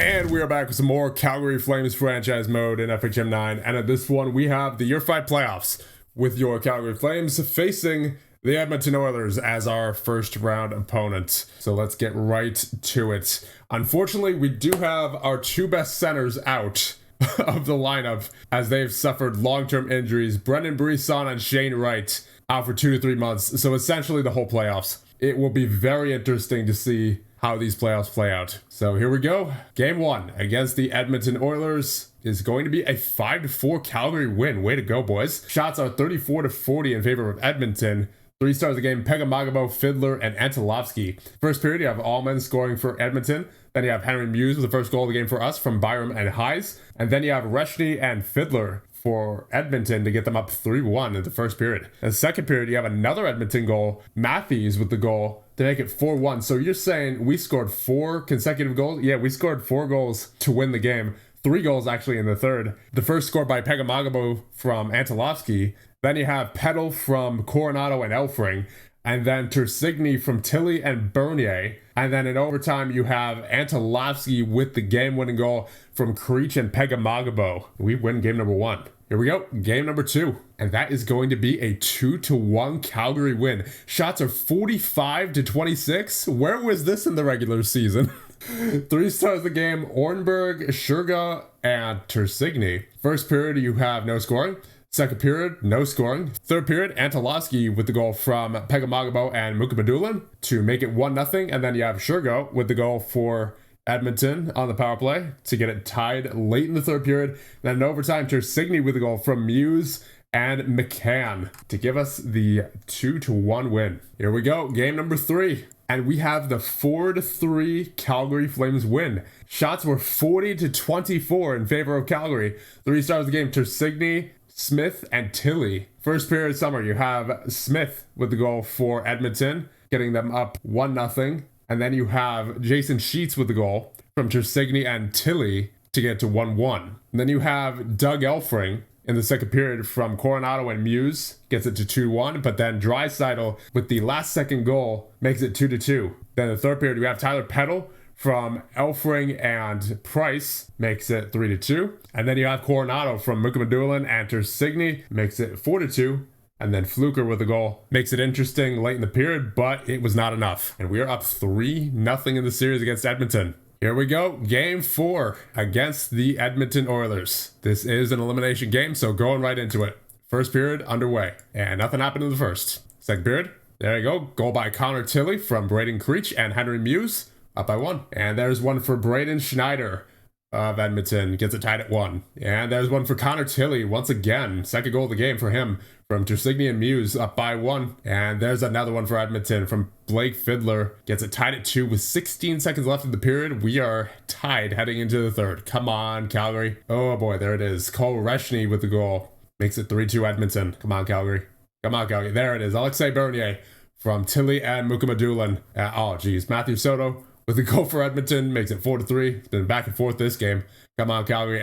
And we are back with some more Calgary Flames franchise mode in FHM 9. And at this one, we have the Year 5 playoffs with your Calgary Flames facing the Edmonton Oilers as our first round opponent. So let's get right to it. Unfortunately, we do have our two best centers out of the lineup as they've suffered long-term injuries. Brendan Brisson and Shane Wright out for 2 to 3 months. So essentially the whole playoffs. It will be very interesting to see how these playoffs play out. So here we go. Game 1 against the Edmonton Oilers is going to be a 5-4 Calgary win. Way to go, boys. Shots are 34-40 in favor of Edmonton. 3 stars of the game: Pegamagabo, Fiddler, and Antolovsky. First period, you have Allman scoring for Edmonton. Then you have Henry Muse with the first goal of the game for us from Byram and Hayes. And then you have Reshny and Fiddler for Edmonton to get them up 3-1 in the first period. In the second period, you have another Edmonton goal, Matthews with the goal to make it 4-1. So you're saying we scored 4 consecutive goals? Yeah, we scored 4 goals to win the game. 3 goals actually in the third. The first scored by Pegamagabo from Antolovsky. Then you have Petal from Coronado and Elfring. And then Tersigny from Tilly and Bernier. And then in overtime, you have Antolovsky with the game-winning goal from Creech and Pegamagabo. We win game number 1. Here we go, game number 2. And that is going to be a 2-1 Calgary win. Shots are 45-26. Where was this in the regular season? 3 stars of the game: Ornberg, Shurga, and Tersigny. First period, you have no scoring. Second period, no scoring. Third period, Antolovsky with the goal from Pegamagabo and Mukamadulin to make it 1-0. And then you have Shurga with the goal for Edmonton on the power play to get it tied late in the third period. Then in overtime, Tersigny with the goal from Muse and McCann to give us the 2-1 win. Here we go, game number 3. And we have the 4-3 Calgary Flames win. Shots were 40-24 in favor of Calgary. 3 stars of the game: Tersigny, Smith, and Tilly. First period summer, you have Smith with the goal for Edmonton, getting them up 1-0. And then you have Jason Sheets with the goal from Tersigny and Tilly to get to 1-1. And then you have Doug Elfring in the second period from Coronado and Muse, gets it to 2-1. But then Draisaitl with the last second goal makes it 2-2. Then in the third period, you have Tyler Petal from Elfring and Price, makes it 3-2. And then you have Coronado from Mukamadulin and Tersigny, makes it 4-2. And then Fluker with the goal makes it interesting late in the period, but it was not enough. And we are up 3-0 in the series against Edmonton. Here we go, game 4 against the Edmonton Oilers. This is an elimination game, so going right into it. First period underway, and nothing happened in the first. Second period, there you go. Goal by Connor Tilly from Braden Creech and Henry Muse, up by 1. And there's one for Braden Schneider of Edmonton, gets it tied at 1. And there's one for Connor Tilly once again. Second goal of the game for him from Tersigny and Muse, up by 1. And there's another one for Edmonton from Blake Fiddler, gets it tied at 2 with 16 seconds left in the period. We are tied heading into the third. Come on, Calgary. Oh boy, there it is. Cole Reshny with the goal, makes it 3-2 Edmonton. Come on, Calgary. Come on, Calgary. There it is. Alexei Bernier from Tilly and Mukamadulin. Oh geez, Matthew Soto with the goal for Edmonton, makes it 4-3. It's been back and forth this game. Come on, Calgary.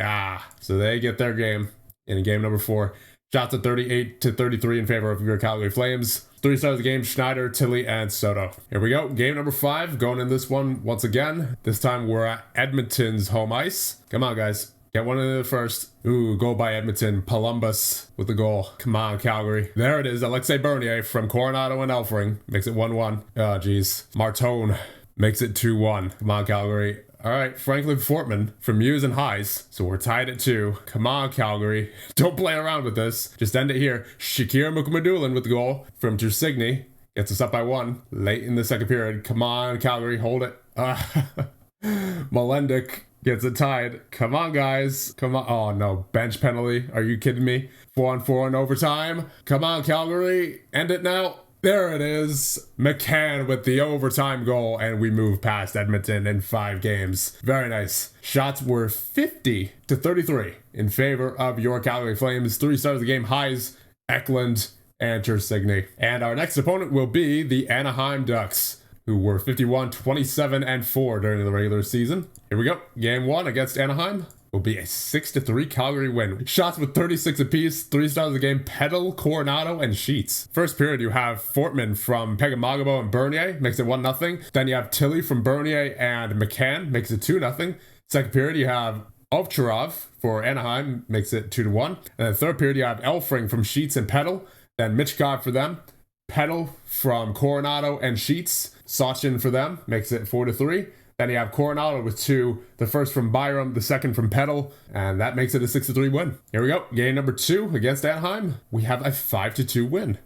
So they get their game in game number 4. Shots at 38-33 in favor of your Calgary Flames. 3 stars of the game: Schneider, Tilly, and Soto. Here we go. Game number 5. Going in this one once again. This time we're at Edmonton's home ice. Come on, guys. Get one in the first. Ooh, goal by Edmonton. Columbus with the goal. Come on, Calgary. There it is. Alexei Bernier from Coronado and Elfring. Makes it 1-1. Oh, geez. Martone makes it 2-1. Come on, Calgary. All right, Franklin Fortman from Muse and Hayes. So we're tied at 2. Come on, Calgary. Don't play around with this. Just end it here. Shakir Mukamadulin with the goal from Tersigny. Gets us up by 1 late in the second period. Come on, Calgary. Hold it. Melendick gets it tied. Come on, guys. Come on. Oh, no. Bench penalty. Are you kidding me? 4-on-4 in overtime. Come on, Calgary. End it now. There it is. McCann with the overtime goal, and we move past Edmonton in 5 games. Very nice. Shots were 50-33 in favor of your Calgary Flames. 3 stars of the game: Hayes, Eklund, and Tersigny. And our next opponent will be the Anaheim Ducks, who were 51-27-4 during the regular season. Here we go. Game 1 against Anaheim will be a 6-3 Calgary win. Shots with 36 apiece. 3 stars of the game: Petal, Coronado, and Sheets. First period, you have Fortman from Pegamagabo and Bernier, makes it 1-0. Then you have Tilly from Bernier and McCann, makes it 2-0. Second period, you have Ovcharov for Anaheim, makes it 2-1. And then third period, you have Elfring from Sheets and Petal. Then Michkov for them. Petal from Coronado and Sheets. Sachin for them, makes it 4-3. Then you have Coronado with 2. The first from Byram, the second from Petal, and that makes it a 6-3 win. Here we go. Game number 2 against Anaheim. We have a 5-2 win.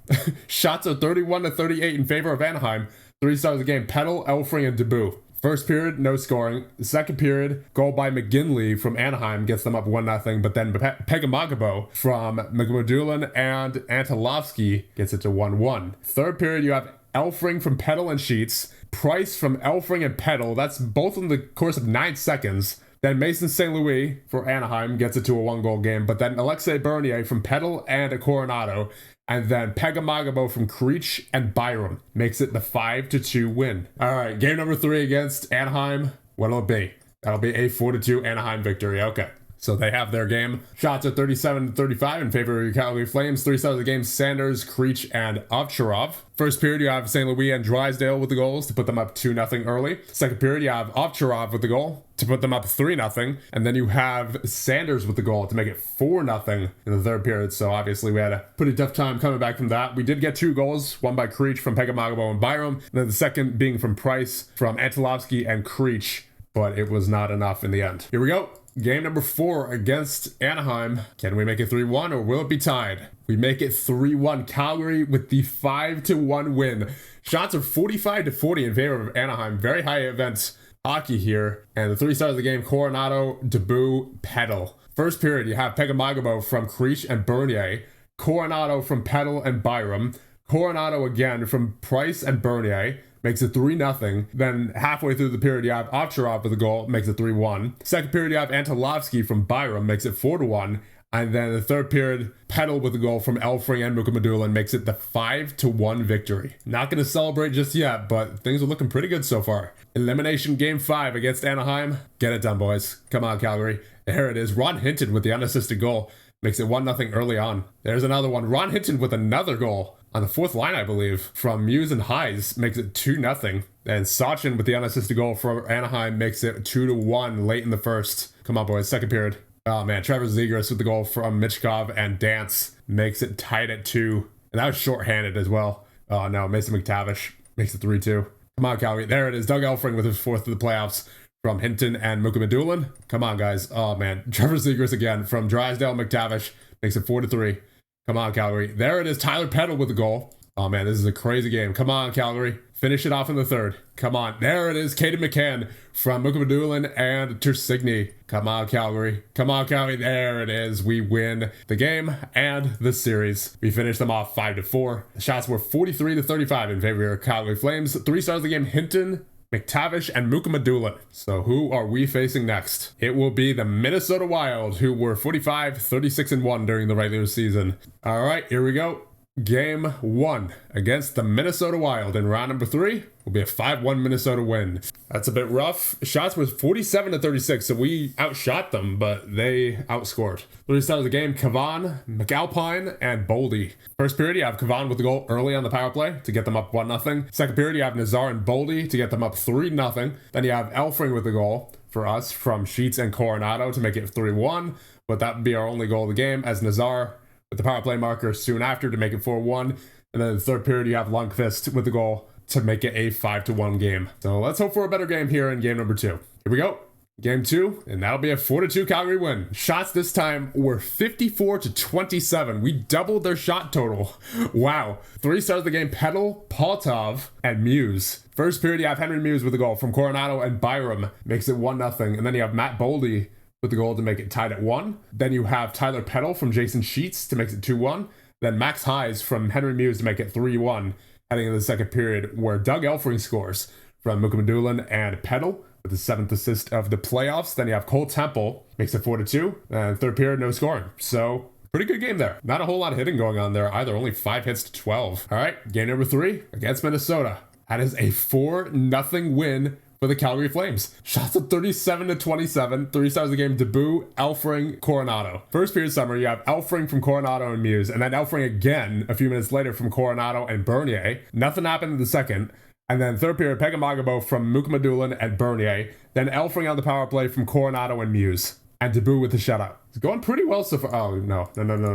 Shots are 31-38 in favor of Anaheim. 3 stars of the game, Petal, Elfring, and Debut. First period, no scoring. The second period, goal by McGinley from Anaheim gets them up 1-0, but then Pegamagabo from McMudulin and Antolovsky gets it to 1-1. Third period, you have Elfring from Petal and Sheets, Price from Elfring and Petal. That's both in the course of 9 seconds. Then Mason St. Louis for Anaheim gets it to a 1-goal game, but then Alexei Bernier from Petal and Coronado, and then Pegamagabo from Creech and Byram makes it the 5-2 win. All right, game number 3 against Anaheim. What'll it be? That'll be a 4-2 Anaheim victory. Okay. So they have their game. Shots are 37-35 in favor of your Calgary Flames. 3 stars of the game, Sanders, Creech, and Ovcharov. First period, you have St. Louis and Drysdale with the goals to put them up 2-0 early. Second period, you have Ovcharov with the goal to put them up 3-0. And then you have Sanders with the goal to make it 4-0 in the third period. So obviously we had a pretty tough time coming back from that. We did get 2 goals, one by Creech from Pegamagabo and Byram, and then the second being from Price from Antolovsky and Creech, but it was not enough in the end. Here we go. Game number 4 against Anaheim. Can we make it 3-1 or will it be tied? We make it 3-1. Calgary with the 5-1 win. Shots are 45-40 in favor of Anaheim. Very high event hockey here. And the 3 stars of the game, Coronado, Debut, Petal. First period, you have Pegamagabo from Creech and Bernier. Coronado from Petal and Byram. Coronado again from Price and Bernier. Makes it 3-0. Then halfway through the period, you have Ovcharov with a goal, makes it 3-1. Second period, you have Antolovsky from Byram, makes it 4-1. And then the third period, Petal with a goal from Elfring and Mukamadulin makes it the 5-1 victory. Not going to celebrate just yet, but things are looking pretty good so far. Elimination game 5 against Anaheim. Get it done, boys. Come on, Calgary. There it is. Ron Hinton with the unassisted goal. Makes it 1-0 early on. There's another one. Ron Hinton with another goal on the 4th line, I believe, from Muse and Hayes, makes it 2-0. And Sachin with the unassisted goal for Anaheim makes it 2-1 late in the first. Come on, boys. Second period. Oh, man. Trevor Zegras with the goal from Michkov and Dance makes it tied at 2. And that was shorthanded as well. Oh, no. Mason McTavish makes it 3-2. Come on, Calgary. There it is. Doug Elfring with his 4th of the playoffs from Hinton and Mukamadulin. Come on, guys. Oh, man. Trevor Zegras again from Drysdale McTavish makes it 4-3. Come on, Calgary. There it is. Tyler Petal with the goal. Oh, man, this is a crazy game. Come on, Calgary. Finish it off in the third. Come on. There it is. Caden McCann from Mukamadulin and Tersigny. Come on, Calgary. Come on, Calgary. There it is. We win the game and the series. We finished them off 5-4. The shots were 43-35 in favor of Calgary Flames. 3 stars of the game, Hinton, McTavish, and Mukamadulin. So who are we facing next? It will be the Minnesota Wild, who were 45-36-1 during the regular season. All right, here we go. Game 1 against the Minnesota Wild in round number 3 will be a 5-1 Minnesota win. That's a bit rough. Shots was 47-36, so we outshot them, but they outscored. 3 stars of the game, Kavan, McAlpine, and Boldy. First period, you have Kavan with the goal early on the power play to get them up 1-0. Second period, you have Nazar and Boldy to get them up 3-0. Then you have Elfring with the goal for us from Sheets and Coronado to make it 3-1, but that would be our only goal of the game, as Nazar with the power play marker soon after to make it 4-1. And then in the third period, you have Lundqvist with the goal to make it a 5-1 game. So let's hope for a better game here in game number 2. Here we go. Game 2, and that'll be a 4-2 Calgary win. Shots this time were 54-27. We doubled their shot total. Wow. 3 stars of the game, Petal, Poltov, and Muse. First period, you have Henry Muse with the goal from Coronado and Byram. Makes it 1-0. And then you have Matt Boldy with the goal to make it tied at 1. Then you have Tyler Petal from Jason Sheets to make it 2-1. Then Max Hayes from Henry Muse to make it 3-1, heading into the second period, where Doug Elfring scores from Mukamadulin and Petal with the 7th assist of the playoffs. Then you have Cole Temple, makes it 4-2. And third period, no scoring. So pretty good game there. Not a whole lot of hitting going on there either. Only 5 hits to 12. All right, game number 3 against Minnesota. That is a 4-0 win for the Calgary Flames. Shots of 37-27. 3 stars of the game, Debut, Elfring, Coronado. First period summary, you have Elfring from Coronado and Muse, and then Elfring again a few minutes later from Coronado and Bernier. Nothing happened in the second. And then third period, Pegamagabo from Mukamadulin and Bernier. Then Elfring on the power play from Coronado and Muse. And Debut with the shutout. It's going pretty well so far. Oh, no.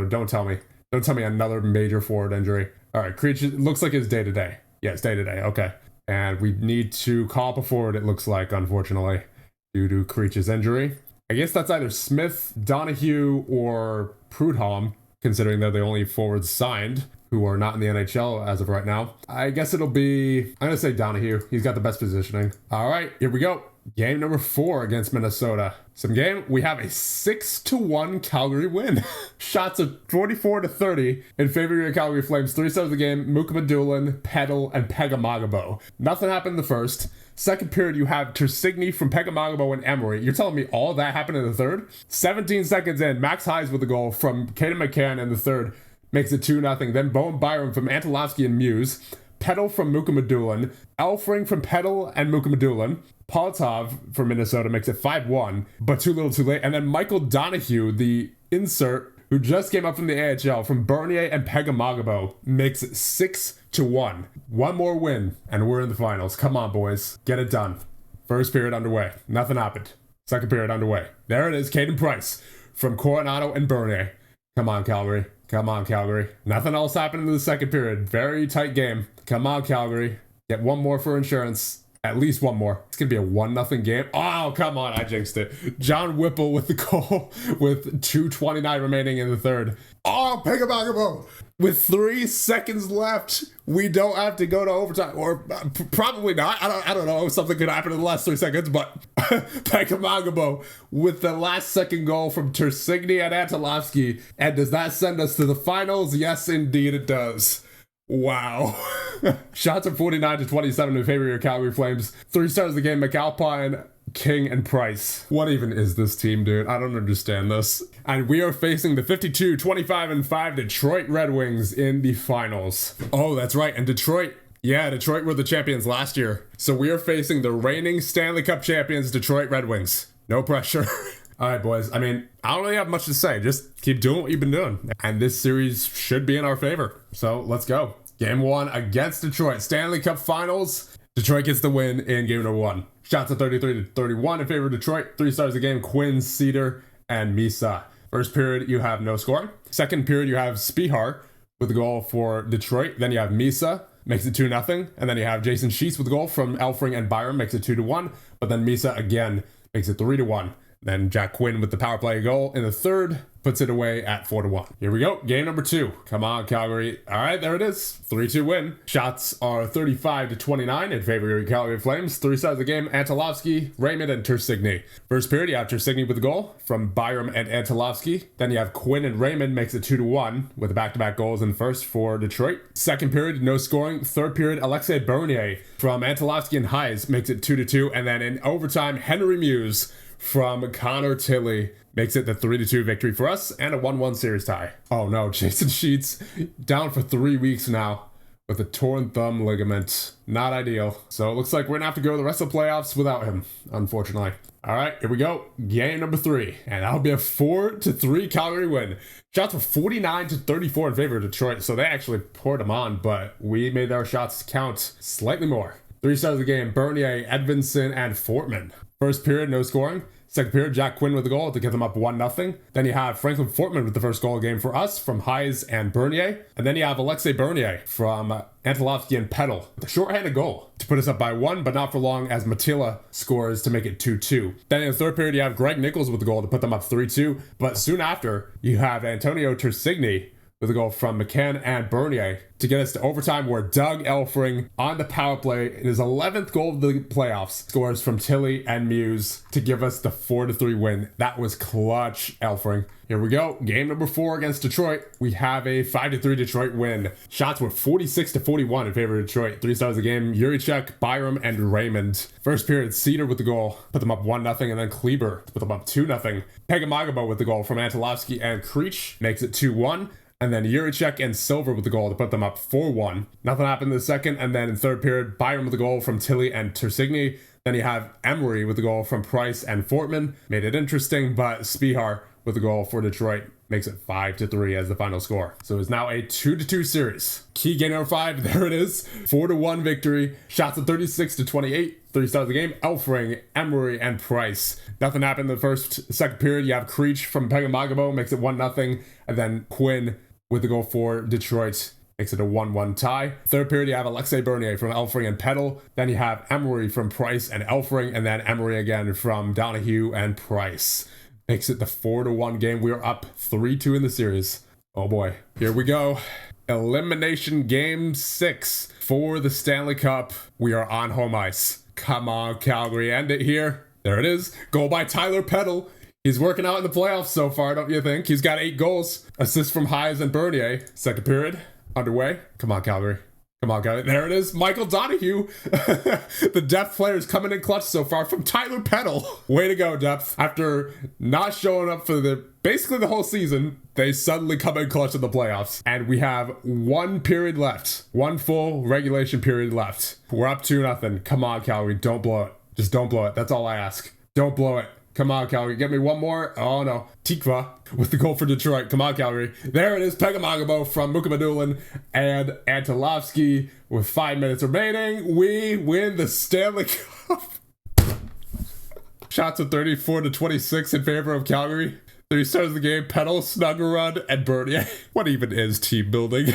Don't tell me. Don't tell me another major forward injury. All right, Creech, it looks like it's day-to-day. Yeah, it's day-to-day. Okay. And we need to call up a forward, it looks like, unfortunately, due to Creech's injury. I guess that's either Smith, Donahue, or Prudhomme, considering they're the only forwards signed who are not in the NHL as of right now. I guess it'll be, I'm going to say Donahue. He's got the best positioning. All right, here we go. Game number 4 against Minnesota. Some game, we have a 6-1 Calgary win. Shots of 44-30 in favor of your Calgary Flames. 3 stars of the game, Mukamadulin, Petal, and Pegamagabo. Nothing happened in the first. Second period, you have Tersigny from Pegamagabo and Emery. You're telling me all that happened in the third? 17 seconds in, Max Hayes with the goal from Caden McCann in the third. Makes it 2-0. Then Bowen Byram from Antolovsky and Muse. Petal from Mukamadulin. Elfring from Petal and Mukamadulin. Poltov from Minnesota makes it 5-1, but too little too late. And then Michael Donahue, the insert, who just came up from the AHL from Bernier and Pegamagabo, makes it 6-1. One more win, and we're in the finals. Come on, boys. Get it done. First period underway. Nothing happened. Second period underway. There it is, Caden Price from Coronado and Bernier. Come on, Calgary. Come on, Calgary. Nothing else happened in the second period. Very tight game. Come on, Calgary. Get one more for insurance. At least one more. It's going to be a 1-0 game. Oh, come on. I jinxed it. John Whipple with the goal with 2:29 remaining in the third. Oh, Pegamagabo. With 3 seconds left, we don't have to go to overtime. Or probably not. I don't know. Something could happen in the last 3 seconds. But Pegamagabo with the last second goal from Tersigny and Antolovsky. And does that send us to the finals? Yes, indeed it does. Wow. Shots are 49-27 in favor of your Calgary Flames. 3 stars of the game, McAlpine, King, and Price. What even is this team, dude? I don't understand this. And we are facing the 52-25-5 Detroit Red Wings in the finals. Oh, that's right. And Detroit were the champions last year. So we are facing the reigning Stanley Cup champions, Detroit Red Wings. No pressure. All right, boys. I mean, I don't really have much to say. Just keep doing what you've been doing. And this series should be in our favor. So let's go. Game 1 against Detroit. Stanley Cup Finals. Detroit gets the win in game number 1. Shots of 33-31 in favor of Detroit. 3 stars of the game, Quinn, Cedar, and Misa. First period, you have no scoring. Second period, you have Spihar with the goal for Detroit. Then you have Misa, makes it 2-0. And then you have Jason Sheets with the goal from Elfring and Byram, makes it 2-1. But then Misa again makes it 3-1. Then Jack Quinn with the power play goal in the third puts it away at 4-1. Here we go. Game number 2. Come on, Calgary. All right, there it is. 3-2 win. Shots are 35-29 in favor of your Calgary Flames. 3 sides of the game, Antolovsky, Raymond, and Tersigny. First period, you have Tersigny with the goal from Byram and Antolovsky. Then you have Quinn and Raymond makes it 2-1 with back-to-back goals in the first for Detroit. Second period, no scoring. Third period, Alexei Bernier from Antolovsky and Hayes makes it 2-2. And then in overtime, Henry Muse from Connor Tilley makes it the 3-2 victory for us and a 1-1 series tie. Oh no, Jason Sheets down for 3 weeks now with a torn thumb ligament. Not ideal. So it looks like we're gonna have to go the rest of the playoffs without him, unfortunately. All right, here we go. Game number 3, and that'll be a 4-3 Calgary win. Shots were 49-34 in favor of Detroit, so they actually poured them on, but we made our shots count slightly more. 3 stars of the game, Bernier, Edvinson, and Fortman. First period, no scoring. Second period, Jack Quinn with the goal to get them up 1-0. Then you have Franklin Fortman with the first goal of the game for us from Hayes and Bernier. And then you have Alexei Bernier from Antolovsky and Petal with a shorthanded goal to put us up by 1, but not for long as Matila scores to make it 2-2. Then in the third period, you have Greg Nichols with the goal to put them up 3-2. But soon after, you have Antonio Tersigny with a goal from McCann and Bernier to get us to overtime, where Doug Elfring on the power play in his 11th goal of the playoffs scores from Tilley and Muse to give us the 4-3 win. That was clutch, Elfring. Here we go. Game number 4 against Detroit. We have a 5-3 Detroit win. Shots were 46-41 in favor of Detroit. 3 stars of the game, Yurichek, Byram, and Raymond. First period, Cedar with the goal, put them up 1-0, and then Kleber put them up 2-0. Pegamagabo with the goal from Antolovsky and Creech makes it 2-1. And then Yurichek and Silver with the goal to put them up 4-1. Nothing happened in the second. And then in third period, Byram with the goal from Tilley and Tersigny. Then you have Emery with the goal from Price and Fortman. Made it interesting, but Spihar with a goal for Detroit makes it 5-3 as the final score. So it's now a 2-2 series. Key game number 5, there it is. 4-1 victory. Shots at 36-28. 3 starts of the game. Elfring, Emery, and Price. Nothing happened in the second period. You have Creech from Pegamagabo, makes it 1-0. And then Quinn with the goal for Detroit makes it a 1-1 tie. Third period, you have Alexei Bernier from Elfring and Petal. Then you have Emery from Price and Elfring. And then Emery again from Donahue and Price. Makes it the 4-1 game. We are up 3-2 in the series. Oh boy. Here we go. Elimination game 6 for the Stanley Cup. We are on home ice. Come on, Calgary. End it here. There it is. Goal by Tyler Petal. He's working out in the playoffs so far, don't you think? He's got 8 goals. Assists from Hayes and Bernier. Second period underway. Come on, Calgary. Come on, guys. There it is. Michael Donahue. The depth players coming in clutch so far from Tyler Petal. Way to go, depth. After not showing up for basically the whole season, they suddenly come in clutch in the playoffs. And we have 1 period left. 1 full regulation period left. We're up 2-0. Come on, Calgary. Don't blow it. Just don't blow it. That's all I ask. Don't blow it. Come on, Calgary. Get me one more. Oh, no. Tikva with the goal for Detroit. Come on, Calgary. There it is. Pegamagabo from Mukamadulin and Antolovsky with 5 minutes remaining. We win the Stanley Cup. Shots of 34-26 in favor of Calgary. 3 starts of the game. Petal, Snuggerud, and Bernier. What even is team building?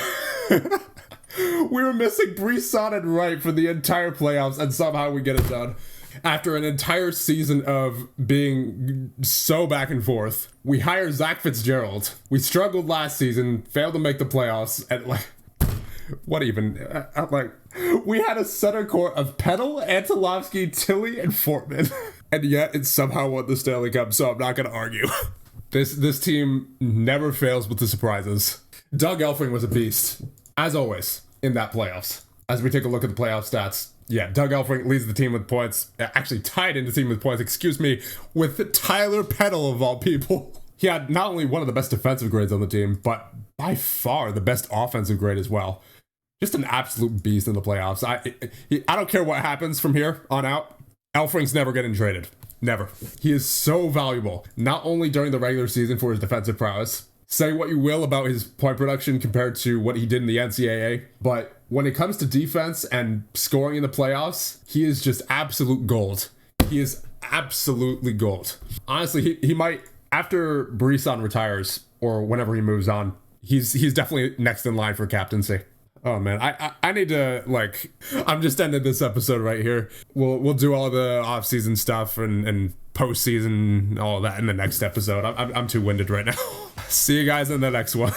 We were missing Brisson and Wright for the entire playoffs, and somehow we get it done. After an entire season of being so back and forth, we hire Zach Fitzgerald. We struggled last season, failed to make the playoffs, and what even? We had a center court of Petal, Antolovsky, Tilly, and Fortman. And yet it somehow won the Stanley Cup, so I'm not going to argue. This team never fails with the surprises. Doug Elfring was a beast, as always, in that playoffs. As we take a look at the playoff stats, yeah, Doug Elfring leads the team with points, actually tied in the team with points, with Tyler Petal of all people. He had not only one of the best defensive grades on the team, but by far the best offensive grade as well. Just an absolute beast in the playoffs. I don't care what happens from here on out. Elfring's never getting traded. Never. He is so valuable, not only during the regular season for his defensive prowess. Say what you will about his point production compared to what he did in the NCAA, but when it comes to defense and scoring in the playoffs, he is just absolute gold. He is absolutely gold. Honestly, he might, after Brisson retires or whenever he moves on, he's definitely next in line for captaincy. Oh man, I need to, I'm just ending this episode right here. We'll do all the off-season stuff and postseason, all of that in the next episode. I'm too winded right now. See you guys in the next one.